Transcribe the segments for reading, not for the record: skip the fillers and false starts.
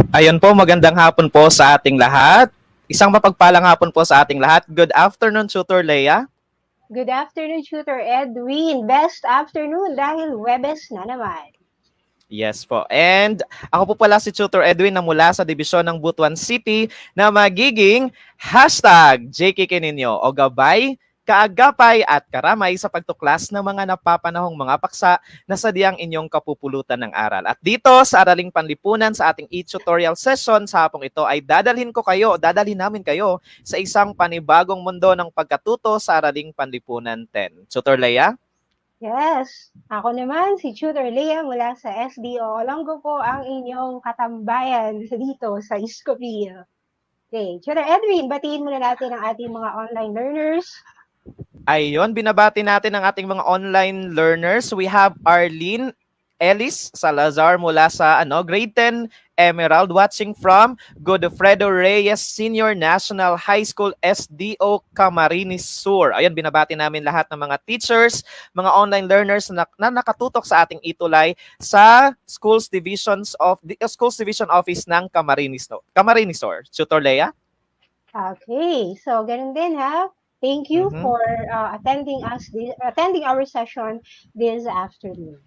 Ayun po, magandang hapon po sa ating lahat. Isang mapagpalang hapon po sa ating lahat. Good afternoon, Tutor Leia. Good afternoon, Tutor Edwin. Best afternoon dahil Webes na naman. Yes po. And ako po pala si Tutor Edwin na mula sa dibisyon ng Butuan City na magiging #JKK ninyo o gabay, kaagapay at karamay sa pagtuklas ng mga napapanahong mga paksa na sadyang inyong kapupulutan ng aral. At dito sa Araling Panlipunan sa ating e-tutorial session sa hapong ito ay dadalhin namin kayo sa isang panibagong mundo ng pagkatuto sa Araling Panlipunan 10. Tutor Leia? Yes, ako naman si Tutor Leah mula sa SDO. Olongo po ang inyong katambayan dito sa Escopio. Okay, Tutor Edwin, batiin muna natin ang ating mga online learners. Ayun, binabati natin ang ating mga online learners. We have Arlene Ellis Salazar mula sa grade 10 Emerald watching from Godofredo Reyes Senior National High School SDO Camarines Sur. Ayun, binabati namin lahat ng mga teachers, mga online learners na nakatutok sa ating itulay sa Schools Division Office ng Camarines Sur. Tutor Leia? Okay, so ganun din ha. Thank you for attending our session this afternoon.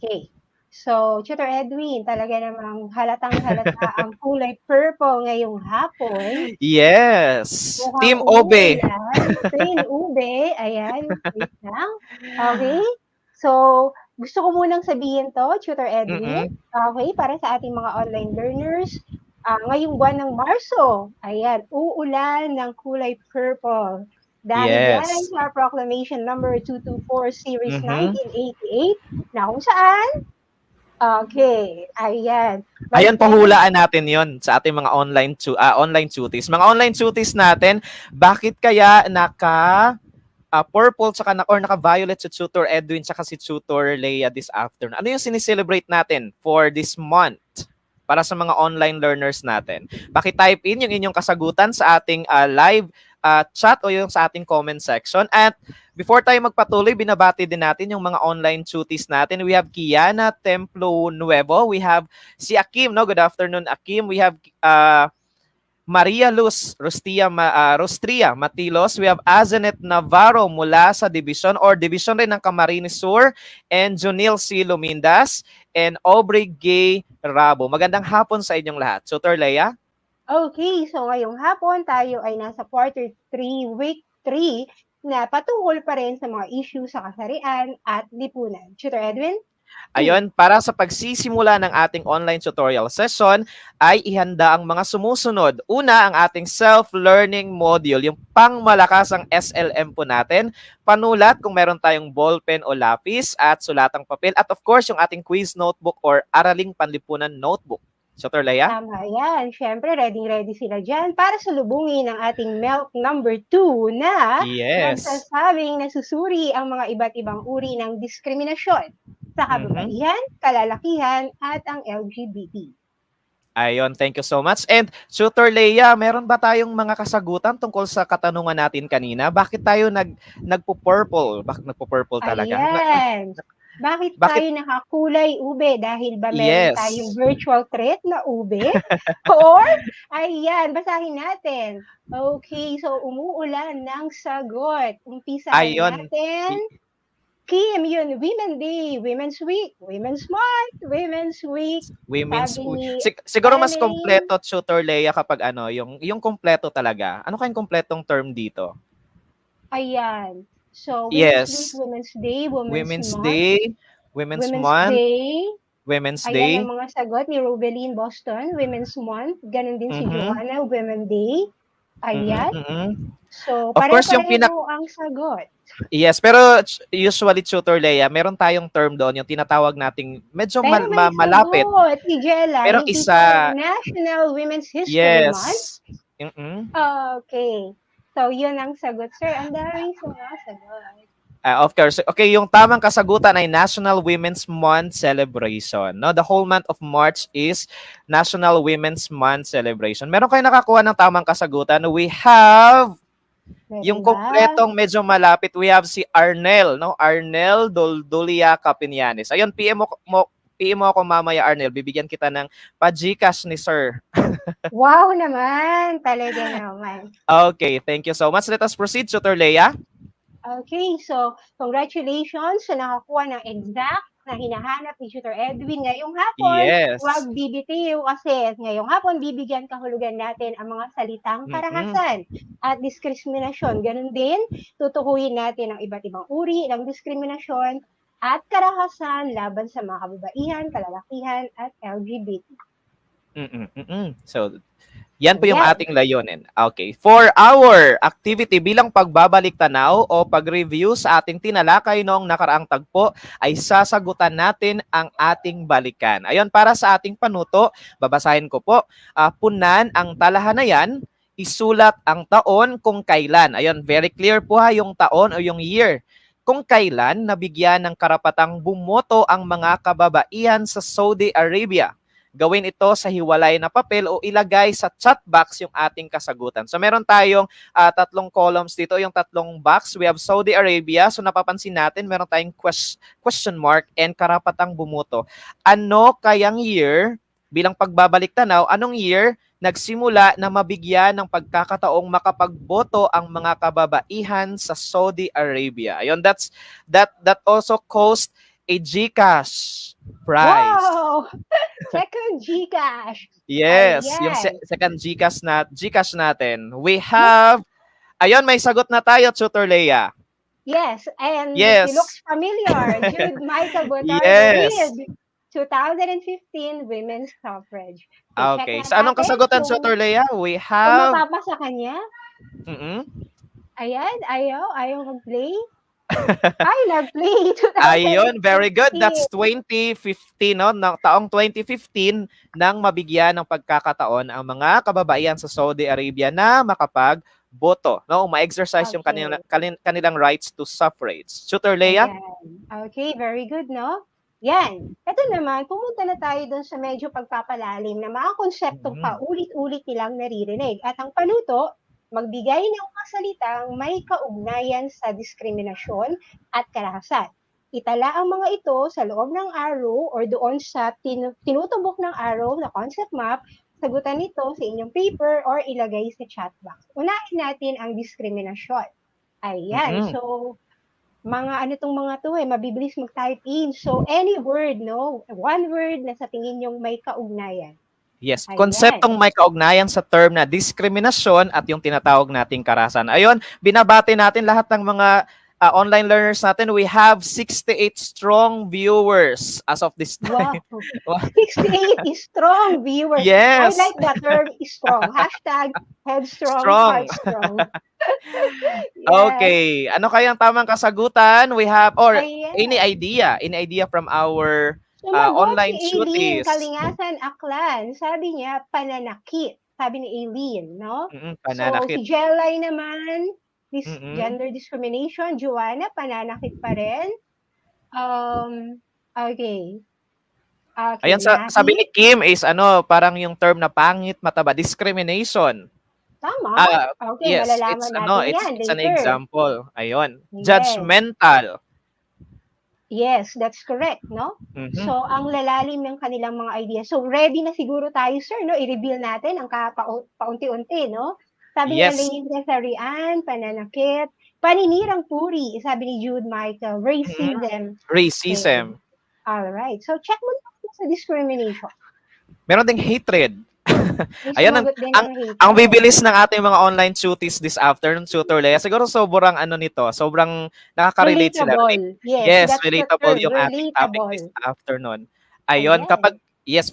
Okay. So, Tutor Edwin, talaga namang halatang-halata ang kulay purple ngayong hapon. Yes. Mukhang Team Obe. Team Ube. Ayan. Wait lang. Okay. So, gusto ko munang sabihin to, Tutor Edwin. Okay, para sa ating mga online learners. Ngayong buwan ng Marso, ayan, uulan ng kulay purple. Dahil yan sa Proclamation number 224 Series 1988 na kung saan ayan. Ayan, pahulaan natin yon sa ating mga online tuties. Mga online tuties natin, bakit kaya purple or naka-violet si Tutor Edwin tsaka si Tutor Leia this afternoon? Ano yung sinicelebrate natin for this month? Para sa mga online learners natin. Paki-type in yung inyong kasagutan sa ating live chat o yung sa ating comment section. At before tayo magpatuloy, binabati din natin yung mga online tuties natin. We have Kiana Templo Nuevo. We have si Akim, no? Good afternoon, Akim. We have Maria Luz Rostria Matilos. We have Azanet Navarro mula sa division rin ng Camarines Sur, and Junil C. Lumindas and Aubrey Gay Rabo. Magandang hapon sa inyong lahat. Tutor Leia? Okay, so ngayong hapon tayo ay nasa quarter 3, week 3 na patungkol pa rin sa mga issue sa kasarian at lipunan. Tutor Edwin? Ayun, para sa pagsisimula ng ating online tutorial session, ay ihanda ang mga sumusunod. Una, ang ating self-learning module, yung pangmalakasang SLM po natin. Panulat kung meron tayong ballpen o lapis at sulatang papel. At of course, yung ating quiz notebook or Araling Panlipunan notebook. Tutor Leia? Tama yan. Siyempre, ready sila dyan para salubungin ang ating MELT number 2 na nagsasabing nasusuri ang mga iba't ibang uri ng diskriminasyon sa kababaihan, kalalakihan, at ang LGBT. Ayun, thank you so much. And Tutor Leia, meron ba tayong mga kasagutan tungkol sa katanungan natin kanina? Bakit tayo nagpo-purple? Bakit nagpo-purple talaga? Ayan. Bakit tayo nakakulay ube? Dahil ba meron tayong virtual threat na ube? Or, ayan, basahin natin. Okay, so umuulan ng sagot. Umpisahan natin. Kim, yun, Women's Day, Women's Week, Women's Month, Women's Week. Siguro mas kompleto, Tutor Leia, kapag yung kompleto talaga. Ano kayong kompletong term dito? Ayan. So, Women's Week, Women's Day, Women's Month, Women's Month, Day. Women's Day. Ayan ang mga sagot ni Robeline Boston, Women's Month. Ganon din si Joanna, Women's Day. Ayan. So, pareho ang sagot. Yes, pero usually, Tutor Leia, meron tayong term doon, yung tinatawag nating medyo malapit. Si Jella, pero isa National Women's History Month. Okay. So, yun ang sagot, sir. Ang daming sumasagot. Of course. Okay, yung tamang kasagutan ay National Women's Month Celebration. No? The whole month of March is National Women's Month Celebration. Meron kayo nakakuha ng tamang kasagutan? We have yung kompletong medyo malapit. We have si Arnel, no? Arnel Doldulia Capinianes. Ayun, PM PM mo ako mamaya, Arnel. Bibigyan kita ng pa-GCash ni Sir. Wow naman, talaga naman. Okay, thank you so much. Let us proceed, Tutor Leia. Okay, so congratulations sa nakakuha ng exact na hinahanap ni Tutor Edwin ngayong hapon. Yes. Huwag bibitiw kasi ngayong hapon bibigyan kahulugan natin ang mga salitang karahasan at diskriminasyon. Ganun din, tutukuyin natin ang iba't ibang uri ng diskriminasyon at karahasan laban sa mga kababaihan, kalalakihan at LGBT. So, yan po yung ating layunin. Okay. For our activity bilang pagbabalik tanaw o pag-review sa ating tinalakay noong nakaraang tagpo, ay sasagutan natin ang ating balikan. Ayon, para sa ating panuto, babasahin ko po. Punan ang talahanayan, isulat ang taon kung kailan. Ayon, very clear po ha, yung taon o yung year. Kung kailan nabigyan ng karapatang bumoto ang mga kababaihan sa Saudi Arabia. Gawin ito sa hiwalay na papel o ilagay sa chat box yung ating kasagutan. So meron tayong tatlong columns dito, yung tatlong box. We have Saudi Arabia. So napapansin natin, meron tayong question mark and karapatang bumoto. Ano kayang year, bilang pagbabalik tanaw, anong year nagsimula na mabigyan ng pagkakataong makapagboto ang mga kababaihan sa Saudi Arabia? Ayun, that also cost a GCash prize. Wow! Second GCash. Yes, Ayan. yung second GCash natin. We have, ayun, may sagot na tayo, Tutor Leia. Yes, and Yes. he looks familiar. Jude Michael Botar Yes. with 2015 Women's Suffrage. Okay, so anong kasagutan, Tutor Leia? We Kung have... mapapa sa kanya, ayan, ayaw mag-play. Ay, nag-play. Ayun, very good. That's 2015, no? Taong 2015 nang mabigyan ng pagkakataon ang mga kababaihan sa Saudi Arabia na makapagboto, no? Ma-exercise yung kanilang rights to suffrage. Tutor Leia? Okay, very good, no? Yan. Ito naman, pumunta na tayo dun sa medyo pagpapalalim na mga konseptong paulit-ulit nilang naririnig. At ang panuto, magbigay ng mga salitang may kaugnayan sa diskriminasyon at karahasan. Itala ang mga ito sa loob ng arrow or doon sa tinutubok ng arrow na concept map, sagutan nito sa inyong paper or ilagay sa chat box. Unahin natin ang diskriminasyon. Ayan, so mga mga to mabibilis mag-type in. So any word, no? One word na sa tingin yung may kaugnayan. Yes, konseptong may kaugnayan sa term na diskriminasyon at yung tinatawag nating karahasan. Ayun, binabati natin lahat ng mga online learners natin. We have 68 strong viewers as of this time. Wow, 68 is strong viewers. Yes. I like that term, strong. Hashtag headstrong, heartstrong. Yes. Okay, ano kayang tamang kasagutan? We have, or any idea from our online tuties. tuties. Kalingasan Aklan, sabi niya, pananakit. Sabi ni Aileen, no? Pananakit. So, si Jelay naman, gender discrimination. Joanna, pananakit pa rin. Okay. Ayan, sabi ni Kim is parang yung term na pangit, mataba, discrimination. Tama. Okay, yes, malalaman natin yan. It's an example. Ayun. Yes. Judgmental. Yes, that's correct, no? So, ang lalalim ng kanilang mga ideas. So, ready na siguro tayo, sir, no? I-reveal natin ang paunti-unti, no? Sabi ni Elaine Cesarian, pananakit, paninirang puri, sabi ni Jude Michael, racism. Racism. Okay. Alright. So, check mo na sa discrimination. Meron ding hatred. Ayan, ang bibilis ng ating mga online tuties this afternoon, Tutor Leia. Siguro sobrang sobrang nakaka-relate sila. Yes, relatable yung ating topic this afternoon. Ayun,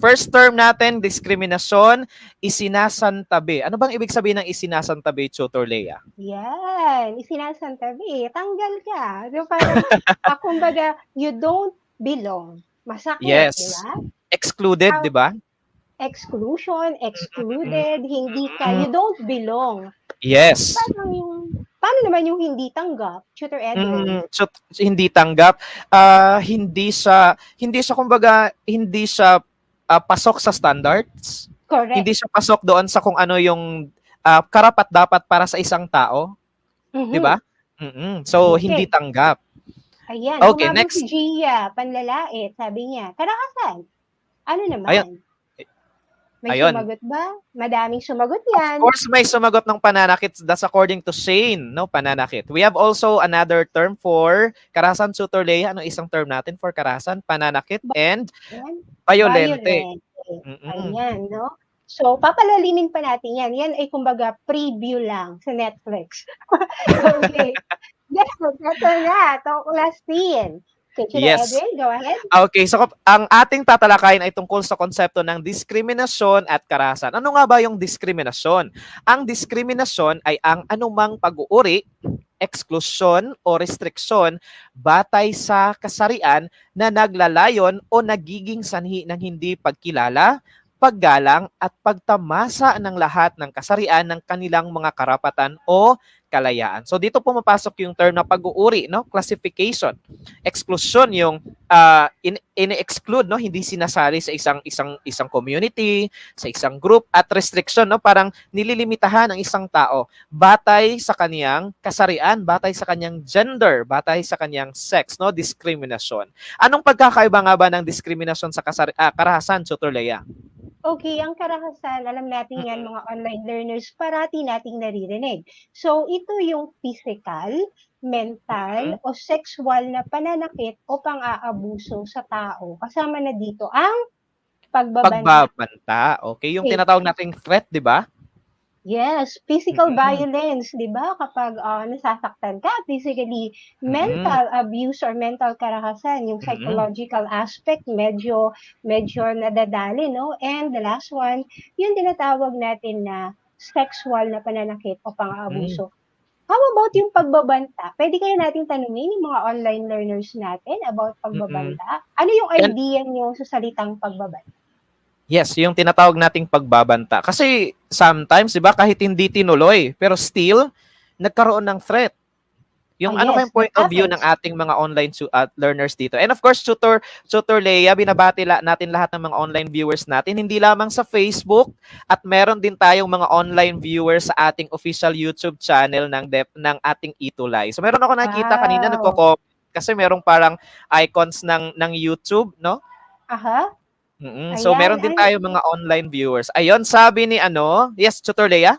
first term natin, diskriminasyon, isinasantabi. Ano bang ibig sabihin ng isinasantabi, Tutor Leia? Yan, isinasantabi. Tanggal ka. So, parang, kumbaga, you don't belong. Masakit, yes. Diba? Excluded, di ba? Exclusion, excluded, hindi ka, you don't belong. Yes. Paano naman yung hindi tanggap, Tutor Edwin? Hindi tanggap, hindi siya kumbaga, hindi siya pasok sa standards. Correct. Hindi siya pasok doon sa kung ano yung karapat-dapat para sa isang tao. Di ba? So, hindi tanggap. Ayan, Okay, humabol si next. Gia, panlalait, sabi niya. Karakasan, ano Ayun. naman? May Ayun. sumagot ba? Madaming sumagot Of yan. course, may sumagot ng pananakit. That's according to Shane, no? Pananakit. We have also another term for karahasan, tutor Leia. Ano isang term natin for karahasan, pananakit, and Ayan, violente. violent. Mm-mm. Ayan, no? So, papalalimin pa natin yan. Yan ay kumbaga preview lang sa Netflix. Okay. Next, ito na. Talk last scene. Okay, Tutor Yes. Edwin, go ahead. Okay, so ang ating tatalakayin ay tungkol sa konsepto ng diskriminasyon at karahasan. Ano nga ba yung diskriminasyon? Ang diskriminasyon ay ang anumang pag-uuri, eksklusyon o restriksyon batay sa kasarian na naglalayon o nagiging sanhi ng hindi pagkilala, paggalang at pagtamasa ng lahat ng kasarian ng kanilang mga karapatan o kalayaan. So dito pumapasok yung term na pag-uuri, no? Classification. Exclusion yung ini-exclude, no, hindi sinasali sa isang community, sa isang group, at restriction, no, parang nililimitahan ang isang tao batay sa kaniyang kasarian, batay sa kaniyang gender, batay sa kaniyang sex, no, discrimination. Anong pagkakaiba nga ba ng diskriminasyon sa karahasan, Tutor Leia? Okay, ang karahasan, alam natin yan Mm-mm. mga online learners, parati nating naririnig. So, ito yung physical, mental, Mm-mm. o sexual na pananakit o pang-aabuso sa tao. Kasama na dito ang pagbabanta. Pagbabanta. Okay, yung Okay. tinatawag nating threat, di ba? Yes, physical Mm-mm. violence, 'di ba? Kapag nasasaktan ka physically, Mm-mm. mental abuse or mental karahasan, yung Mm-mm. psychological aspect medyo nadadali, no? And the last one, yung tinatawag natin na sexual na pananakit o Mm-mm. pang-aabuso. How about yung pagbabanta? Pwede kaya nating tanungin yung mga online learners natin about Mm-mm. pagbabanta? Ano yung And idea niyo sa salitang pagbabanta? yes, yung tinatawag nating pagbabanta. Kasi sometimes, 'di ba, kahit hindi tinuloy, pero still nagkaroon ng threat. Oh, Yung ano yes, kayong that point of view ng happens. ating mga online learners dito? And of course, Tutor Leia, binabati natin lahat ng mga online viewers natin, hindi lamang sa Facebook, at meron din tayong mga online viewers sa ating official YouTube channel ng ating Itulay. So meron ako nakita kanina Wow. nagko-comment kasi merong parang icons ng YouTube, no? Aha. So Ayan, meron din tayo mga online viewers. Ayun, sabi ni yes, Tutor Leia?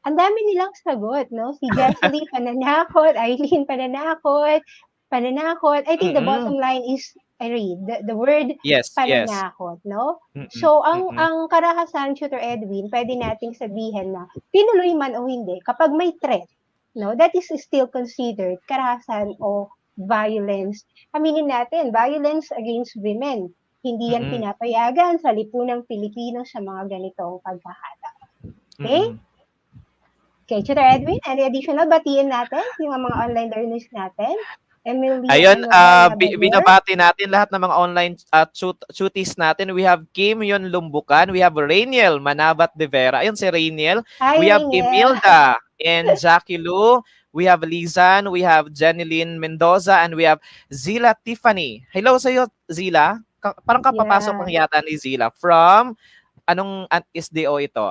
ang dami nilang sagot, no? Si Jesselie, pananakot, Eileen, pananakot, pananakot. I think the Mm-mm. bottom line is, I read, the word Yes, yes. pananakot, no? Mm-mm. So, Mm-mm. ang karahasan, Tutor Edwin, pwede nating sabihin na tinuloy man o hindi, kapag may threat, no, that is still considered karahasan o violence. Aminin natin, violence against women. Hindi yan Mm-mm. pinapayagan sa lipunang Pilipino sa mga ganitong pagkakataon. Okay? Mm-mm. Okay, Tutor Edwin, any additional batiin natin yung mga online learners natin? Emily Ayun, Noel Labrador. binabati natin lahat ng mga online tuties natin. We have Kim Yon Lumbukan, we have Rainiel Manabat de Vera. Ayun si Rainiel. Hi, We have Rainiel. Imelda and Jackie Lu. We have Lizan, we have Jeneline Mendoza, and we have Zila Tiffany. Hello sa iyo, Zila. Parang kapapasok lang yata ni Zila from anong SDO ito?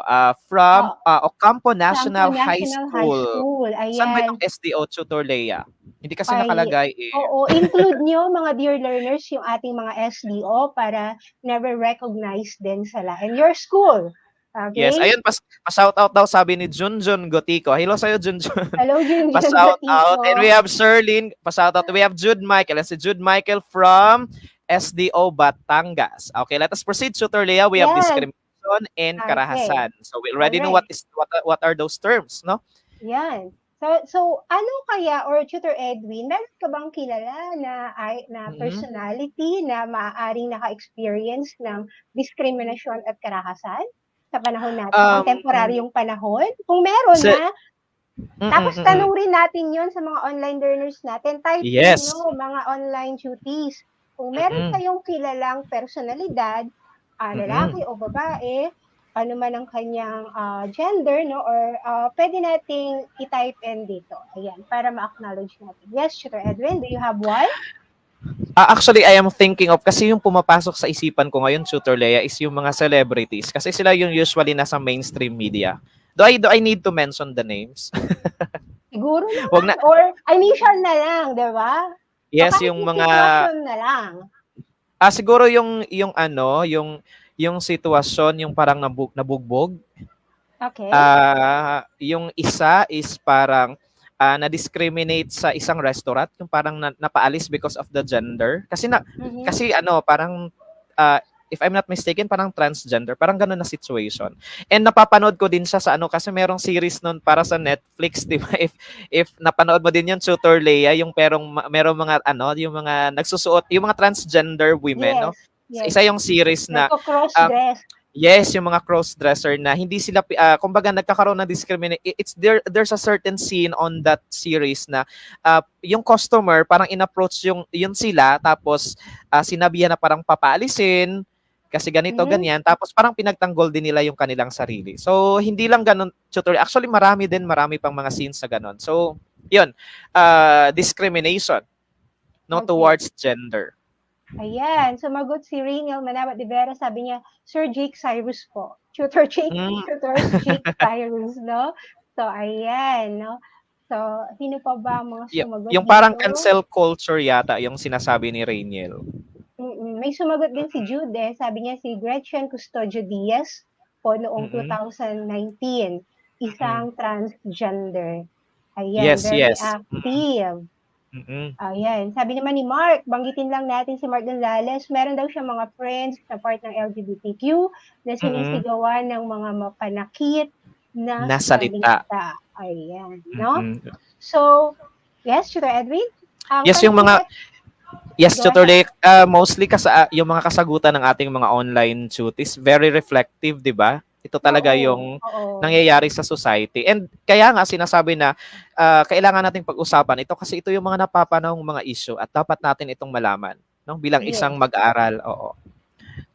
From Ocampo National High School. Saan ba Ayan. yung SDO, Tutor Leia? Hindi kasi Ay, nakalagay eh. oo, include nyo mga dear learners yung ating mga SDO para never recognize din sila. And your school. Okay? Yes, ayun, pa-shout out daw sabi ni Junjun Gotico. Hello sa'yo, Junjun. Hello, Junjun Pa-shout out. Gotico. And we have Sherlyn, pa-shout out. We have Jude Michael. And si Jude Michael from SDO Batangas. Okay, let us proceed, Tutor Leia. We have discrimination and karahasan. So we already know what are those terms, no? Yan. So ano kaya, or Tutor Edwin, meron ka bang kilala na personality na maaaring naka-experience ng diskriminasyon at karahasan sa panahon natin, contemporaryong panahon? Kung meron tapos tanong rin natin yon sa mga online learners natin. Type nyo, mga online tuties. Kung meron kayong kilalang personalidad, lalaki o babae, ano man ang kanyang gender, no, or pwede nating i-type in dito. Ayan, para ma-acknowledge natin. Yes, Tutor Edwin, do you have one? Actually, I am thinking of, kasi yung pumapasok sa isipan ko ngayon, Tutor Leia, is yung mga celebrities. Kasi sila yung usually nasa mainstream media. Do I need to mention the names? Siguro naman. Or initial na lang, di ba? O Yes, kahit yung yung mga sitwasyon na lang. siguro yung ano, yung sitwasyon yung parang nabugbog. Okay? Yung isa is parang na-discriminate sa isang restaurant, yung parang napaalis because of the gender. Mhm. Kasi ano, parang if I'm not mistaken, parang transgender, parang ganun na situation. And napapanood ko din siya sa ano kasi merong series nun para sa Netflix, 'di ba? If napanood mo din yung Tutor Leia, yung merong mga ano, yung mga nagsusuot, yung mga transgender women, no? Yes, yes. Isa yung series na um, Nagko-cross-dress. yes, yung mga cross-dresser na hindi sila kumbaga nagkakaroon ng discriminate. It's there's a certain scene on that series na yung customer parang in-approach yung sila tapos sinabihan na parang papaalisin kasi ganito Mhm. ganyan tapos parang pinagtanggol din nila yung kanilang sarili. So hindi lang ganun tutorial. Actually marami pang mga scenes na ganun. So yun, discrimination no Okay. towards gender. Ayan, sumagot si Rainiel Manabat de Vera, sabi niya, Sir Jake Cyrus po. Mm, Tutor Jake Cyrus, no? So, ayan, no? So, sino pa ba ang mga sumagot yung parang dito? cancel culture yata yung sinasabi ni Rainiel. May sumagot din si Jude, sabi niya si Gretchen Custodio Diaz po noong Mm. 2019, Mm. isang transgender. Ayan, Yes, very yes. active. Mm. Ayan, sabi naman ni Mark, banggitin lang natin si Mark Gonzalez, meron daw siya mga friends na part ng LGBTQ na Mm. sinisigawan ng mga mapanakit na Nasalita. salita. Ayan, no? Mm. So, yes, Tutor Edwin? Ang Yes, yung panahon mga na, yes, go Tutor ahead. Lake, mostly yung mga kasagutan ng ating mga online duties, very reflective, 'di ba? Ito talaga Oo, yung oo. nangyayari sa society. And kaya nga sinasabi na kailangan nating pag-usapan ito kasi ito yung mga napapanahong mga issue at dapat natin itong malaman, no? Bilang isang Yes. mag-aaral. Oo.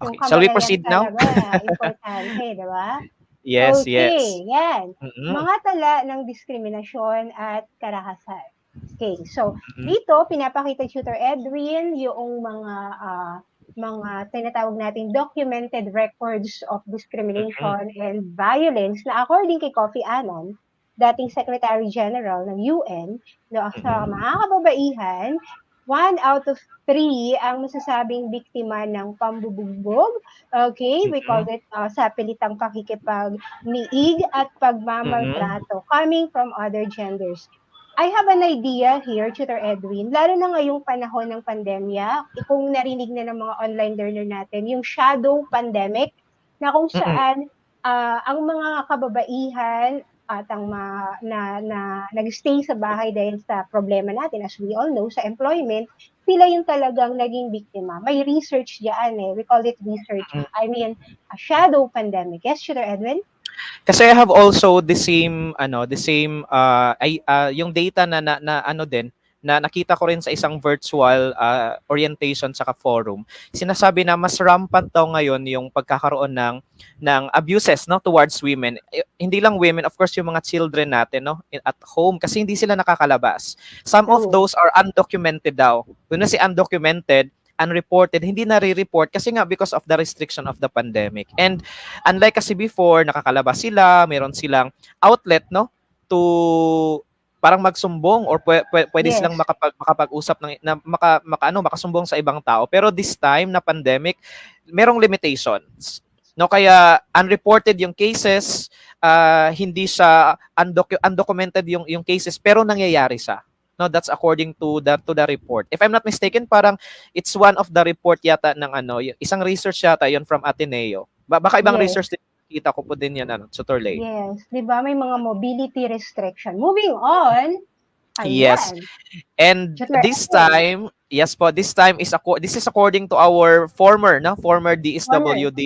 Yung Okay. Shall we kamalayan proceed now? talaga, importante, di ba? Yes, yes. Okay, yan. Mm. Mga tala ng diskriminasyon at karahasan. Okay, so Mm. dito pinapakita ni Tutor Edwin yung mga tinatawag nating documented records of Mm. discrimination and violence na according kay Kofi Annan, dating Secretary General ng UN, no, sa Mm. mga kababaihan, 1 out of 3 ang masasabing biktima ng pambubugbog. Okay, we call Mm. it sa pilitang pakikipag-niig at Mm. pagmamaltrato coming from other genders. I have an idea here, Tutor Edwin, lalo na ngayong panahon ng pandemya, kung narinig na ng mga online learner natin, yung shadow pandemic, na kung Mm. saan ang mga kababaihan at ang nag-stay sa bahay dahil sa problema natin, as we all know, sa employment, sila yung talagang naging biktima. May research diyan we call it research. Mm. I mean, a shadow pandemic. Yes, Tutor Edwin? Kasi I have also the same yung data na ano din na nakita ko rin sa isang virtual orientation saka forum. Sinasabi na mas rampant daw ngayon yung pagkakaroon ng abuses no towards women. Hindi lang women, of course yung mga children natin no at home kasi hindi sila nakakalabas. Some of True. those are undocumented daw. When I say undocumented, unreported, hindi na-report kasi nga because of the restriction of the pandemic. And unlike kasi before, nakakalabas sila, meron silang outlet, no? To parang magsumbong or pwede silang Yes. makapag-usap makasumbong sa ibang tao. Pero this time na pandemic, merong limitations. No, kaya unreported yung cases, hindi siya undocumented yung cases pero nangyayari siya. No, that's according to the report. If I'm not mistaken, parang it's one of the report yata ng isang research yata yon from Ateneo. Baka ibang Yes. research din kita ko po din yan Tutor Lay. Yes. Di ba? May mga mobility restriction. Moving on. Yes. Ayan. And Tutor this Edwin. time, yes po, this is according to our former Honor. DSWD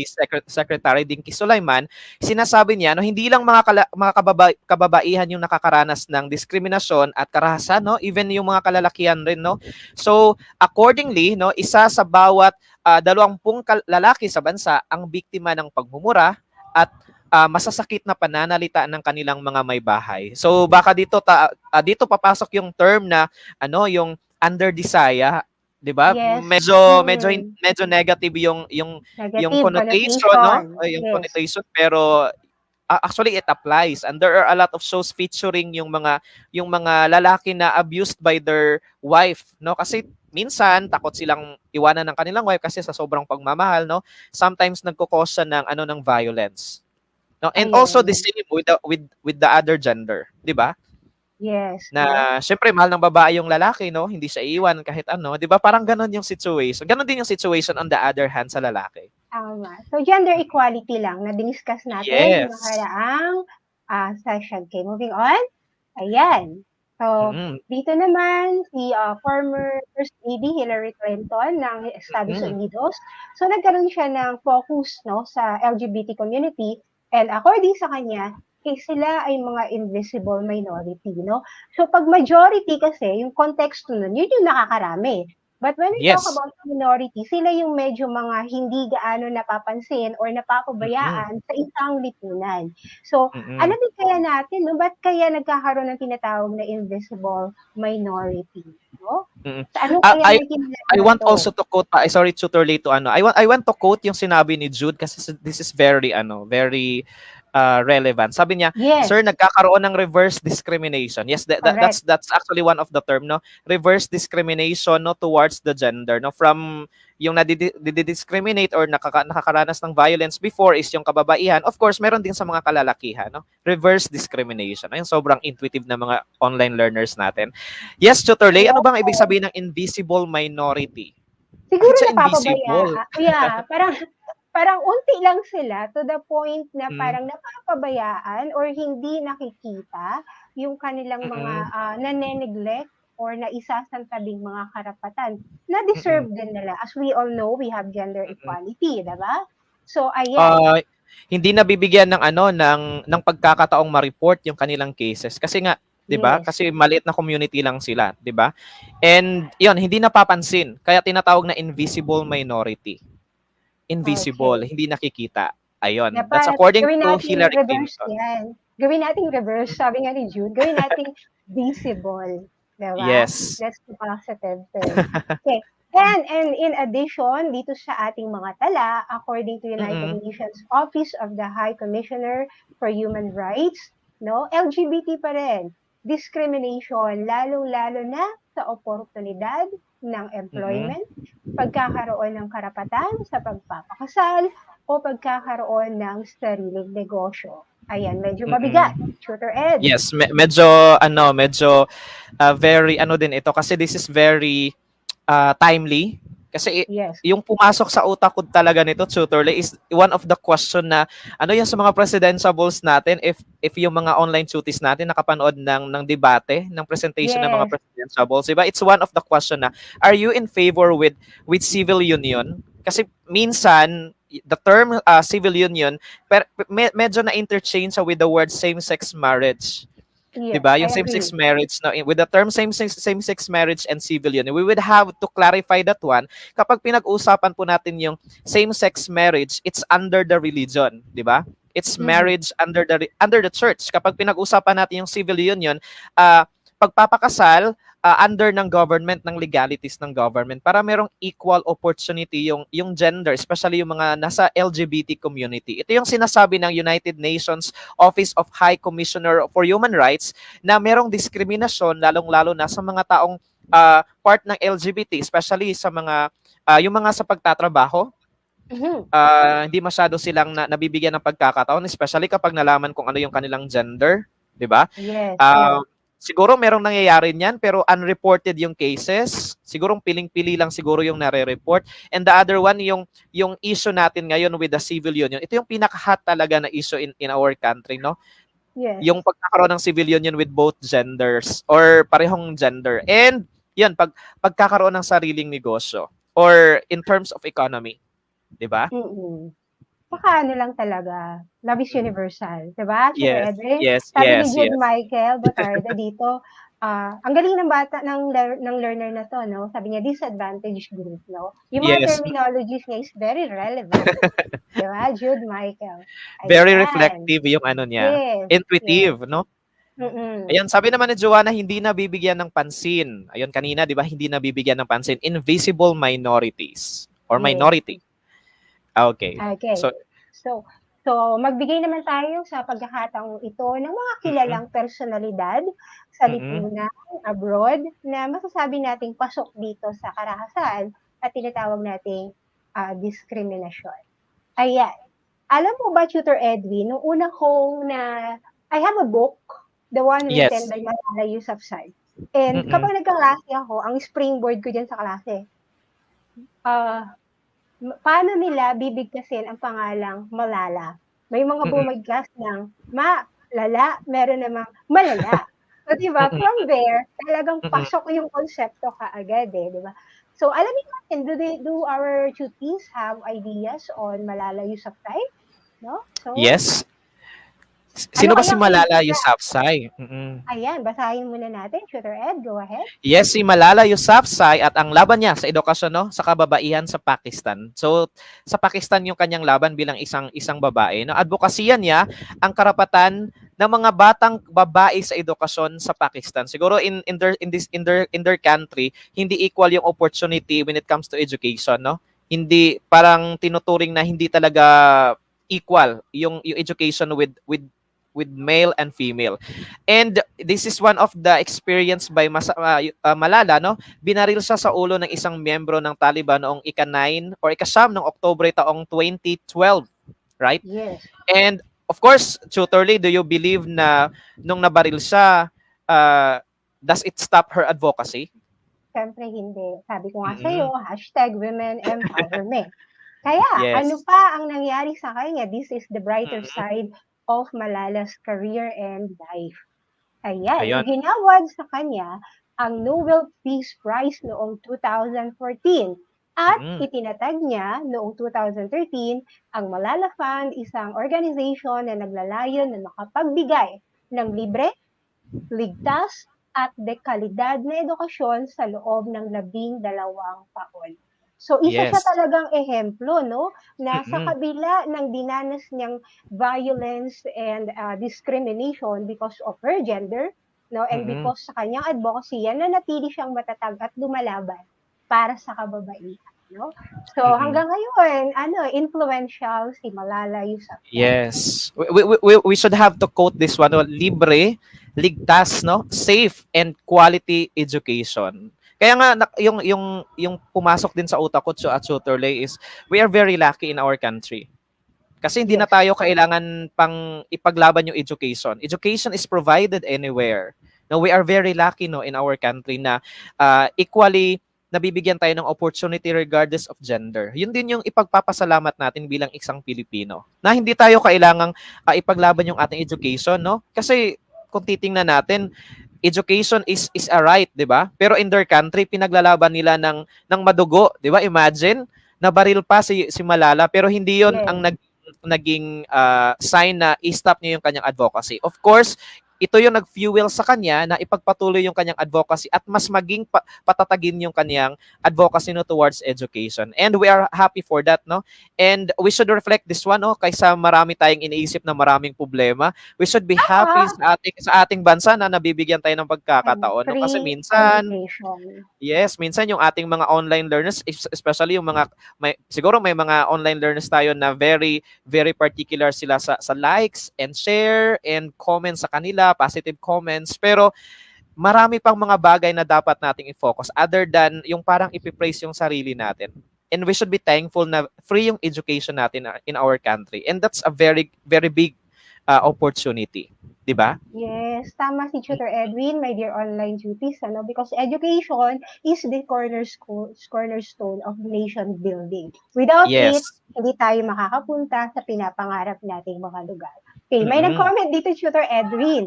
Secretary Dinky Sulaiman. Sinasabi niya no hindi lang mga kababaihan yung nakakaranas ng diskriminasyon at karahasan no, even yung mga kalalakihan rin no. So, accordingly no, isa sa bawat 20 lalaki sa bansa ang biktima ng pagmumura at masasakit na pananalita ng kanilang mga may bahay. So baka dito papasok yung term na yung under desire, 'di ba? Yes. Medyo negative yung Negative connotation, no? connotation. Yung Yes. connotation pero actually it applies, and there are a lot of shows featuring yung mga lalaki na abused by their wife, no? Kasi minsan takot silang iwanan ng kanilang wife kasi sa sobrang pagmamahal, no? Sometimes nagko-cause siya ng violence. No? And also the Ayan. same with the other gender, 'di ba? Yes, Na no? syempre mahal ng babae yung lalaki, no? Hindi siya iiwan kahit ano, 'di ba? Parang ganun yung situation. Ganun din yung situation on the other hand sa lalaki. Tama. So, gender equality lang na diniscuss natin nung Yes. nakaraang session. Okay, moving on. Ayan. So, Mm. dito naman si former First Lady Hillary Clinton ng Estados Mm. Unidos. So, nagkaroon siya ng focus, no, sa LGBT community, and according sa kanya, sila ay mga invisible minority, no? So, pag majority kasi, yung konteksto nun, yun yung nakakarami. But when we talk Yes. about minority, sila yung medyo mga hindi gaano napapansin or Mm. napapabayaan sa isang lipunan. So, Mm. alamin kaya natin, no, ba't kaya nagkakaroon ng tinatawag na invisible minority, no? Mm. Sa ano Ah, kaya I may I kinalaman want to? also to quote sorry tutor late to ano. I want to quote yung sinabi ni Jude kasi this is very relevant. Sabi niya, Yes, "Sir, nagkakaroon ng reverse discrimination." Yes, correct. that's actually one of the term, no. Reverse discrimination, no, towards the gender, no, from yung discriminate or nakakaranas ng violence before is yung kababaihan. Of course, meron din sa mga kalalakihan, no. Reverse discrimination. Ayun, sobrang intuitive na mga online learners natin. Yes, Tutor Lay, ano Oo. bang ibig sabihin ng invisible minority? Bakit Siguro siya invisible? napapabayaan. Yeah, parang unti lang sila to the point na Mm, parang napapabayaan or hindi nakikita yung kanilang mga mm, nane-neglect or naisasantabing mga karapatan na mm, deserve din nila. As we all know, we have gender mm. equality, 'di ba? So ayan. Ah, hindi nabibigyan ng ng pagkakataong ma-report yung kanilang cases kasi nga 'di ba? Yes. Kasi maliit na community lang sila, 'di ba? And 'yon, hindi napapansin kaya tinatawag na invisible minority. Invisible, Okay. hindi nakikita. Na Ayun, that's parang according gawin to nating Hillary reverse Clinton. 'yan. Gawin nating reverse, sabi nga ni Jude, gawin nating visible, 'di ba? Yes. That's the positive term. Okay. And in addition, dito sa ating mga tala, according to United Mm. Nations Office of the High Commissioner for Human Rights, no, LGBT pa rin. Discrimination, lalong-lalo na sa oportunidad ng Mm. employment, pagkakaroon ng karapatan sa pagpapakasal, o pagkakaroon ng sariling negosyo. Ayan, medyo mabigat. Mm. Tutor Ed. Yes, medyo very ano din ito kasi this is very timely kasi Yes. yung pumasok sa utak ko talaga nito, Tutor Lay, is one of the question na ano yan sa mga presidentiables natin if yung mga online tuties natin nakapanood ng debate, ng presentation ng mga Yes. presidentiables, diba? It's one of the question na are you in favor with civil union? Kasi minsan the term civil union medyo na interchange with the word same-sex marriage. Yes, 'Di ba? Yung I same-sex agree. marriage no, with the term same-sex marriage and civil union, we would have to clarify that one kapag pinag-usapan po natin yung same-sex marriage, it's under the religion, 'di ba? It's Mhm. marriage under the church. Kapag pinag-usapan natin yung civil union, pagpapakasal under ng government, ng legalities ng government para merong equal opportunity yung gender, especially yung mga nasa LGBT community. Ito yung sinasabi ng United Nations Office of High Commissioner for Human Rights na merong diskriminasyon lalong-lalo na sa mga taong part ng LGBT, especially sa mga yung mga sa pagtatrabaho. Mhm. Hindi masyado silang nabibigyan ng pagkakataon, especially kapag nalaman kung ano yung kanilang gender, 'di ba? Yes, yes. Um, siguro merong nangyayari niyan pero unreported yung cases. Siguro piling-pili lang siguro yung nare-report. And the other one yung issue natin ngayon with the civil union. Ito yung pinaka-hot talaga na issue in our country, no? Yes. Yung pagkakaroon ng civil union with both genders or parehong gender. And yun, pagkakaroon ng sariling negosyo or in terms of economy, 'di ba? Mm. Saka ano lang talaga, love is Mm. universal, 'di ba, Tutor Yes, Edwin? yes, Sabi ni yes, Jude yes. Michael Botarda dito, ang galing ng bata ng learner na 'to, 'no? Sabi niya disadvantaged group, 'no? Yung mga Yes. terminologies niya is very relevant, 'di ba, Jude Michael? Very Ayan. reflective yung ano niya. Yes, yes. Intuitive, no? Mm. Ayun, sabi naman ni Joanna, hindi nabibigyan ng pansin. Ayun, kanina, di ba, hindi nabibigyan ng pansin. Invisible minorities or Yes. minority. Okay. Okay. So, So, So, magbigay naman tayo sa pagkakataong ito ng mga Mm-mm. kilalang personalidad sa Mm-mm. lipunan, abroad, na masasabi nating pasok dito sa karahasan at tinatawag nating diskriminasyon. Ayan. Alam mo ba, Tutor Edwin, nung una kong I have a book, the one written Yes. by Malala Yousafzai. And Mm-mm. kapag nagkaklase ako, ang springboard ko dyan sa klase, ah, paano nila bibigkasin ang pangalang Malala? May mga Mm-mm. bumigkas ng malala, meron namang malala. So, di ba, Mm-mm. from there, talagang Mm-mm. pasok yung konsepto kaagad eh, di ba? So, alamin natin, do our tutees have ideas on Malala Yousafzai? No? So, Yes. ano Sino ba si kayang Malala idea? Yousafzai? Mm-mm. Ayan, basahin muna natin. Tutor Ed, go ahead. Yes, si Malala Yousafzai at ang laban niya sa edukasyon, no, sa kababaihan sa Pakistan. So, sa Pakistan yung kanyang laban bilang isang babae. No, advokasya niya ang karapatan ng mga batang babae sa edukasyon sa Pakistan. Siguro in their country, hindi equal yung opportunity when it comes to education, no? Hindi parang tinuturing na hindi talaga equal yung education with male and female. And this is one of the experience by Malala, no? Binaril siya sa ulo ng isang miyembro ng Taliban noong ika-9 or ika-9 ng Oktubre taong 2012, right? Yes. And of course, Tutor Lee, do you believe na nung nabaril siya, does it stop her advocacy? Siyempre hindi. Sabi ko nga sa'yo, Mm-mm. #women empowerment. Kaya, ano Yes. pa ang nangyari sa kanya? This is the brighter Mm-mm. side of Malala's career and life. Ayan, Ayun. iginawad sa kanya ang Nobel Peace Prize noong 2014 at Mm-mm. itinatag niya noong 2013 ang Malala Fund, isang organization na naglalayon na makapagbigay ng libre, ligtas, at dekalidad na edukasyon sa loob ng 12 taon. So, isa siya Yes. talagang ehemplo, no? Na sa Mm-mm. kabila ng dinanas niyang violence and discrimination because of her gender, no? And Mm-mm. because sa kanyang advocacy, nanatili siyang matatag at lumalaban para sa kababaihan, no? So, Mm-mm. hanggang ngayon, influential si Malala Yousafzai. Yes. We should have to quote this one, no? Libre, ligtas, no? Safe and quality education. Kaya nga yung pumasok din sa utak ko at Tutor Lay is we are very lucky in our country. Kasi hindi na Yes. tayo kailangan pang ipaglaban yung education. Education is provided anywhere. No, we are very lucky, no, in our country na equally nabibigyan tayo ng opportunity regardless of gender. Yun din yung ipagpapasalamat natin bilang isang Pilipino. Na hindi tayo kailangang ipaglaban yung ating education, no? Kasi kung titingnan natin, education is a right, 'di ba? Pero in their country pinaglalaban nila ng madugo, 'di ba? Imagine nabaril pa si Malala pero hindi 'yon Yes. ang naging sign na i-stop niya yung kanyang advocacy. Of course, ito yung nag-fuel sa kanya na ipagpatuloy yung kanyang advocacy at mas maging patatagin yung kanyang advocacy, no, towards education. And we are happy for that, no? And we should reflect this one, no? Kaysa marami tayong iniisip na maraming problema, we should be happy Tama. sa ating bansa na nabibigyan tayo ng And pagkakataon, no? Kasi free minsan, education. yes, minsan yung ating mga online learners, especially yung siguro may mga online learners tayo na very, very particular sila sa likes and share and comments sa kanila, positive comments. Pero marami pang mga bagay na dapat nating i-focus other than yung parang ipipraise yung sarili natin. And we should be thankful na free yung education natin in our country. And that's a very, very big opportunity. Diba? Yes, tama si Tutor Edwin, my dear online duties, because education is the cornerstone of nation building. Without it, Yes. hindi tayo makakapunta sa pinapangarap nating mga lugar. Okay, may Mm-mm. nag-comment dito, Tutor Edwin.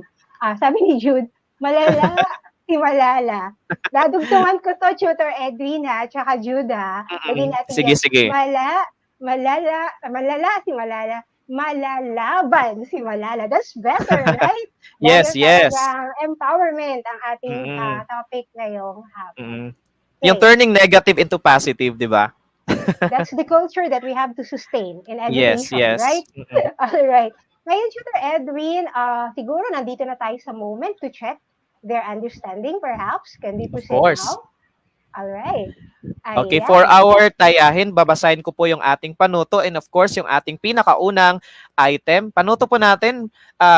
Sabi ni Jude, malala si Malala. Dadugtungan ko to, Tutor Edwin, ha, tsaka Jude, ha. Lagyan natin Sige, yan, sige. malala si Malala. Malalaban si Malala. That's better, right? Yes, Dahil yes. talagang empowerment ang ating Mm-mm. topic ngayong hapon. Mm-mm. Okay. Yung turning negative into positive, di ba? That's the culture that we have to sustain in education, Yes, yes. right? Mm-mm. All right. Ngayon, Tutor Edwin, siguro nandito na tayo sa moment to check their understanding, perhaps. Can we Of proceed course. now? Alright. Okay, for Ayan. our tayahin, babasahin ko po yung ating panuto and of course, yung ating pinakaunang item. Panuto po natin,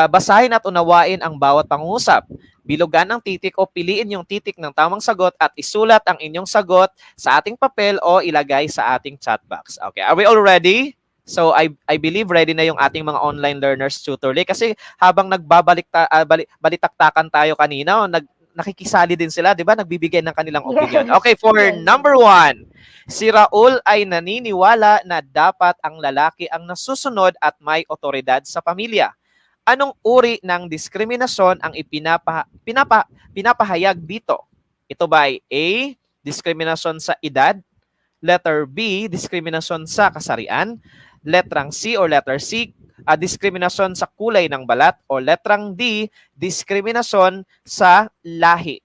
basahin at unawain ang bawat pangungusap. Bilugan ang titik o piliin yung titik ng tamang sagot at isulat ang inyong sagot sa ating papel o ilagay sa ating chat box. Okay, are we all ready? So I believe ready na yung ating mga online learners tutorly kasi habang balitaktakan tayo kanina, nakikisali din sila, 'di ba? Nagbibigay ng kanilang opinion. Yes. Okay, for Yes. number 1, si Raul ay naniniwala na dapat ang lalaki ang nasusunod at may otoridad sa pamilya. Anong uri ng diskriminasyon ang pinapahayag dito? Ito ba ay A, diskriminasyon sa edad, letter B, diskriminasyon sa kasarian, letrang C or letter C, diskriminasyon sa kulay ng balat, o letrang D, diskriminasyon sa lahi.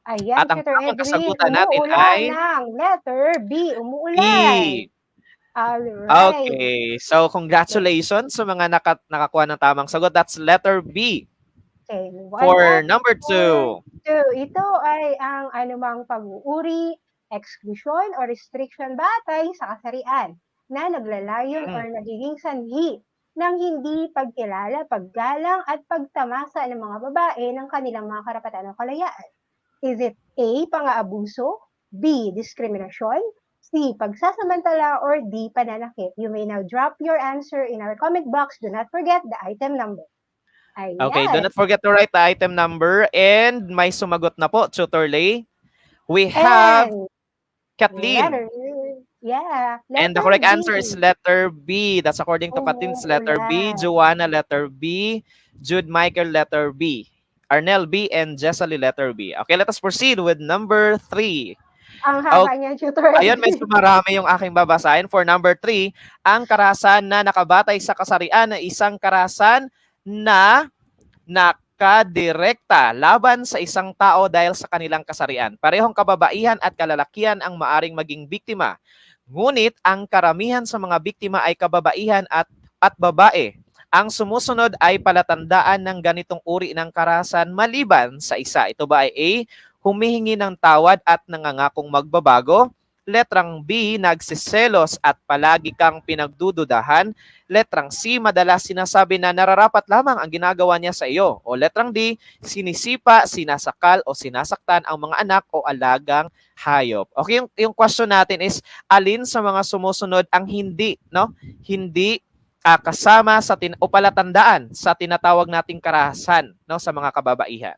Ayan, At ang Tutor tamang Edwin, kasagutan natin umuulan ay ng letter B, B. umuulan. Alright. Okay. So, congratulations sa mga nakakuha ng tamang sagot. That's letter B. Okay, For number 2. Ito ay ang anumang pag-uuri, exclusion o restriction batay sa kasarian na naglalayon or nagiging sanhi ng hindi pagkilala, paggalang at pagtamasa ng mga babae ng kanilang mga karapatan o kalayaan. Is it A, pang-aabuso, B, diskriminasyon, C, pagsasamantala, or D, pananakit? You may now drop your answer in our comment box. Do not forget the item number. Ayan. Okay, do not forget to write the item number. And may sumagot na po, Tutor Lay. We have And Kathleen. And the correct answer is letter B. That's according to Kathleen's letter B. Joanna, letter B. Jude Michael, letter B. Arnel B. And Jesselie, letter B. Okay, let us proceed with number 3. Ang haba niya, Tutor. Ayun, may sumarami yung aking babasahin. For number 3, ang karahasan na nakabatay sa kasarian ay isang karahasan na nakadirekta laban sa isang tao dahil sa kanilang kasarian. Parehong kababaihan at kalalakihan ang maaring maging biktima. Ngunit ang karamihan sa mga biktima ay kababaihan at babae. Ang sumusunod ay palatandaan ng ganitong uri ng karahasan maliban sa isa. Ito ba ay A, humihingi ng tawad at nangangakong magbabago? Letrang B, nagsiselos at palagi kang pinagdududahan. Letrang C, madalas sinasabi na nararapat lamang ang ginagawa niya sa iyo. O letrang D, sinisipa, sinasakal o sinasaktan ang mga anak o alagang hayop. Okay, yung question natin is, alin sa mga sumusunod ang hindi, no? Hindi kasama sa o palatandaan sa tinatawag nating karahasan, no, sa mga kababaihan.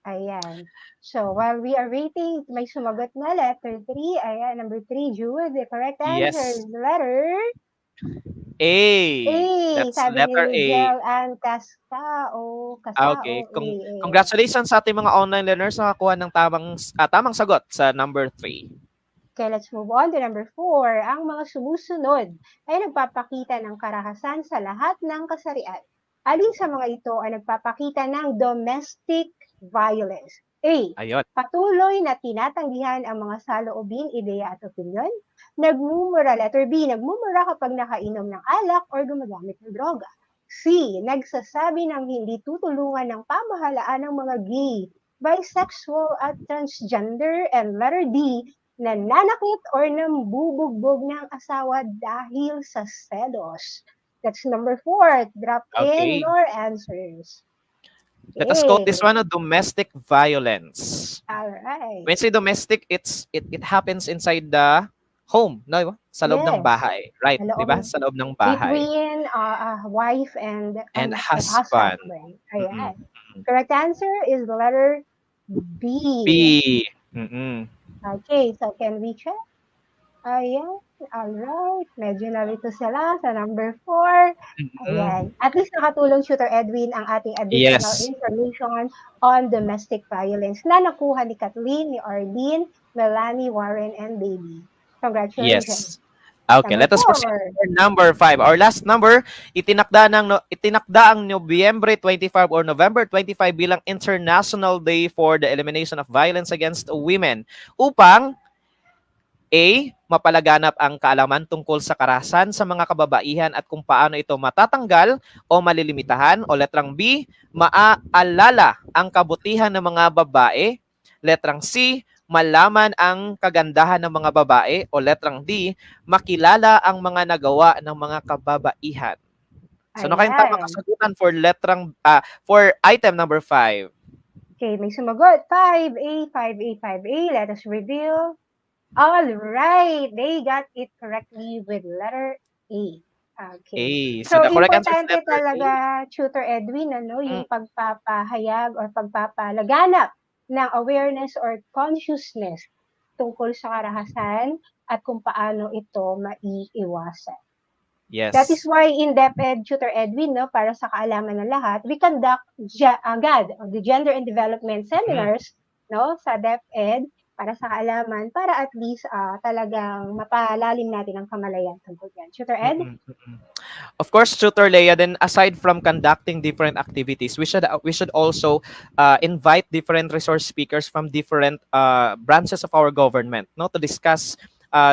Ayan. So, while we are waiting, may sumagot na letter 3. Ayan, number 3, Jude. The correct answer is letter A. That's sabi letter ni A. Jel and Cascao. Okay. Congratulations sa ating mga online learners na nakakuha ng tamang sagot sa number 3. Okay, let's move on to number 4. Ang mga sumusunod ay nagpapakita ng karahasan sa lahat ng kasarian. Alin sa mga ito ay nagpapakita ng domestic violence? A. Ayun. Patuloy na tinatanggihan ang mga saloobin, ideya at opinyon. Nagmumura, letter B, nagmumura kapag nakainom ng alak or gumagamit ng droga. C. Nagsasabi ng hindi tutulungan ng pamahalaan ng mga gay, bisexual at transgender. And letter D, nananakit or nambubugbog ng asawa dahil sa selos. That's number 4. Drop in your answers. Let us quote this one, domestic violence. All right. When say domestic, it happens inside the home, no? Sa loob ng bahay, right? Di ba? Sa loob ng bahay. Between a wife and husband. Ayan. Correct answer is the letter B. B. Okay, so can we check? Ayan. Alright. Medyo nalito sila sa number 4. Ayan. At least nakatulong, Tutor Edwin, ang ating additional information on domestic violence na nakuha ni Kathleen, ni Arlene, Melanie, Warren, and Baby. Congratulations. Yes. Okay, let us proceed to number 5. Our last number, itinakda ang Nobyembre 25 or November 25 bilang International Day for the Elimination of Violence Against Women upang A, mapalaganap ang kaalaman tungkol sa karahasan sa mga kababaihan at kung paano ito matatanggal o malilimitahan. O letrang B, maaalala ang kabutihan ng mga babae. Letrang C, malaman ang kagandahan ng mga babae, o letrang D, makilala ang mga nagawa ng mga kababaihan. So, ano kayong tamang Ayan. kasagutan for item number 5? Okay, may sumagot. 5A, 5A, 5A. Let us reveal. All right. They got it correctly with letter A. Okay. So So, the correct answer is importante letter A. talaga, Tutor Edwin, Mm. yung pagpapahayag or pagpapalaganap ng awareness or consciousness tungkol sa karahasan at kung paano ito maiiwasan. Yes. That is why in DepEd, Tutor Edwin, para sa kaalaman ng lahat, we conduct agad the Gender and Development Seminars sa DepEd para sa kaalaman, para at least talagang mapalalim natin ang kamalayan tungkol yan. Tutor Ed? Of course, Tutor Leia, then aside from conducting different activities, we should also invite different resource speakers from different branches of our government, to discuss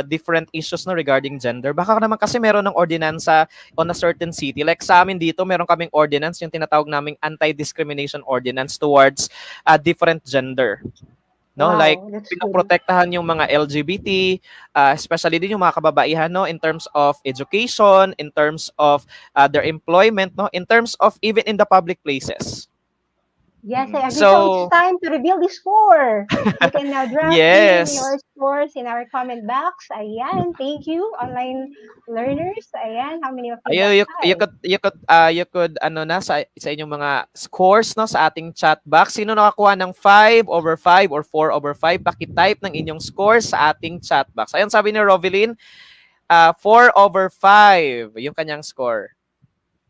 different issues regarding gender. Baka naman kasi meron ng ordinansa on a certain city. Like sa amin dito, meron kaming ordinance, yung tinatawag naming anti-discrimination ordinance towards different gender. Wow, like that's good. pinoprotektahan yung mga LGBT, especially din yung mga kababaihan, in terms of education, in terms of their employment, in terms of even in the public places. Yes, I agree. So it's time to reveal the score. You can now drop in your scores in our comment box. Ayan, thank you, online learners. Ayan, how many of you you could sa inyong mga scores sa ating chat box. Sino nakakuha ng 5/5 or 4/5? Paki-type ng inyong scores sa ating chat box. Ayan, sabi ni Rovelyn, 4/5 yung kanyang score.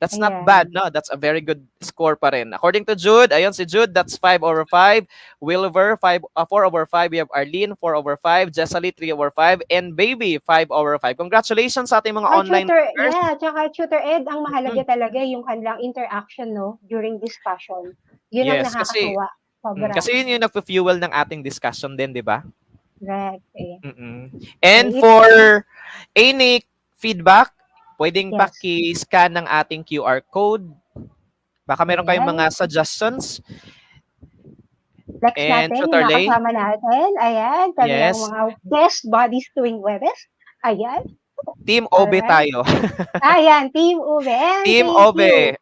That's not bad, no? That's a very good score pa rin. According to Jude, ayun si Jude, that's 5/5. Wilver, 4/5. We have Arlene, 4/5. Jessaly, 3/5. And Baby, 5/5. Congratulations sa ating mga online learners. Yeah, tsaka Tutor Ed, ang mahalaga talaga yung kanilang interaction, during discussion. Yun ang nakakatuwa. Kasi yun yung nagpo-fuel ng ating discussion din, di ba? Correct. And for any feedback, pwedeng paki-scan ng ating QR code. Baka meron kayong mga suggestions. Next natin, yung nakasama natin. Ayan, kanilang mga best bodies tuwing Webes. Ayan. Team OB tayo. Ayan, Team OB. Team OB.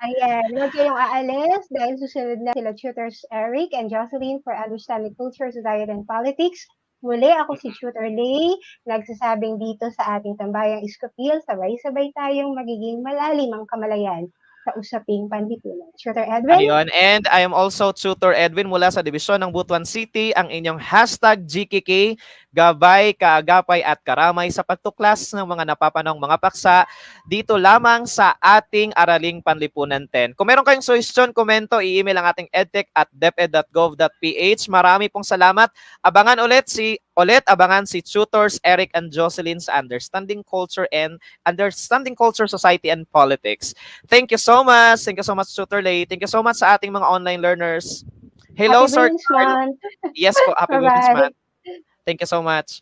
Ayan, huwag kayong aalis dahil susunod na sila Tutors Eric and Jocelyn for Understanding Culture, Society, and Politics. Muli, ako si Tutor Lay, nagsasabing dito sa ating tambayang Iskopil, sabay-sabay tayong magiging malalim ang kamalayan sa usaping panlipunan. Tutor Edwin? Ayun, and I am also Tutor Edwin mula sa Dibisyon ng Butuan City, ang inyong #GKK, gabay, kaagapay at karamay sa pagtuklas ng mga napapanong mga paksa dito lamang sa ating Araling Panlipunan 10. Kung meron kayong suggestion, komento, i-email ang ating edtech@deped.gov.ph. Marami pong salamat. Abangan si Tutors Eric and Jocelyn sa Understanding Culture, Society, and Politics. Thank you so much. Thank you so much, Tutor Lay. Thank you so much sa ating mga online learners. Hello, Happy Sir. Women's Month. Yes po, Happy Women's Month. Thank you so much.